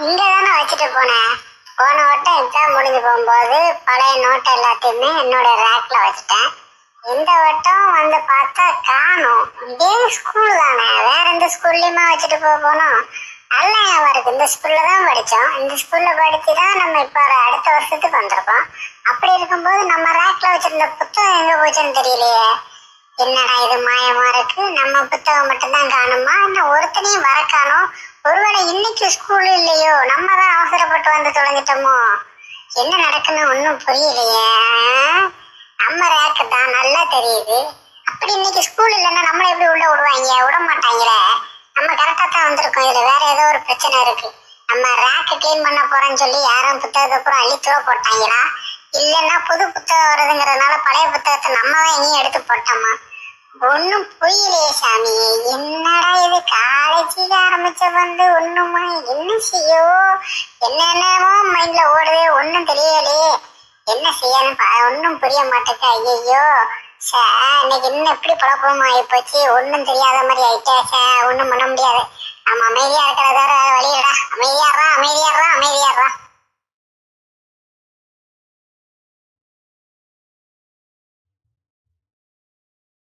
இங்க தானே வச்சுட்டு போனேன். போன வட்டம் எக்ஸாம் முடிஞ்சு போகும்போது பழைய நோட்டு எல்லாத்தையுமே என்னோட ரேக்ல வச்சுட்டேன். இந்த வட்டம் வந்து பார்த்தா காணும். இதே ஸ்கூல் தானே, வேற எந்த ஸ்கூல்லயுமா வச்சுட்டு போகணும்? நல்ல ஞாபகம் இருக்கு. இந்த ஸ்கூல்ல தான் படித்தோம். இந்த ஸ்கூல்ல படித்து தான் நம்ம இப்போ அடுத்த வருஷத்துக்கு வந்திருக்கோம். அப்படி இருக்கும்போது நம்ம ரேக்ல வச்சிருந்த புத்தகம் எங்க போச்சுன்னு தெரியலையே. என்னடா இது மாயமா இருக்கு. நம்ம புத்தகம் மட்டும்தான் காணுமா? இன்னும் ஒருத்தனையும் வர காணோம். ஒருவேளை இன்னைக்கு ஸ்கூல் இல்லையோ, நம்ம தான் அவசரப்பட்டு வந்து தொலைஞ்சிட்டோமோ? என்ன நடக்குன்னு ஒன்றும் புரியலையே. நம்ம ரேக்கு தான் நல்லா தெரியுது. அப்படி இன்னைக்கு ஸ்கூல் இல்லைன்னா நம்மளை எப்படி உள்ள விடுவாங்க? விட மாட்டாங்களே. நம்ம கரெக்டா தான் வந்திருக்கோம். இதுல வேற ஏதோ ஒரு பிரச்சனை இருக்கு. நம்ம ரேக்கு கிளீன் பண்ண போறேன்னு சொல்லி யாரும் புத்தகத்தை அப்புறம் அழித்துவ போட்டாங்களா? இல்லைன்னா புது புத்தகம் வருதுங்கிறதுனால பழைய புத்தகத்தை நம்ம தான் எங்கேயும் எடுத்து போட்டோமா? ஒன்னும் புரியலையே சாமி. என்னடா இது, காலேஜுக்கு ஆரம்பிச்ச வந்து ஒண்ணுமா என்ன செய்யோ, என்னென்னமோ மைண்ட்ல ஓடுது. ஒன்னும் தெரியலையே. என்ன செய்யணும் ஒன்னும் புரிய மாட்டேங்க. ஐயோ சார், இன்னைக்கு இன்னும் எப்படி குழப்பமா ஆயிப்போச்சு. ஒன்னும் தெரியாத மாதிரி ஆயிட்டே சார். ஒன்னும் பண்ண முடியாது. நம்ம அமைதியா இருக்கிறத வழியிடா. அமைதியாடுறா அமைதியாடுறா அமைதியாடுறா.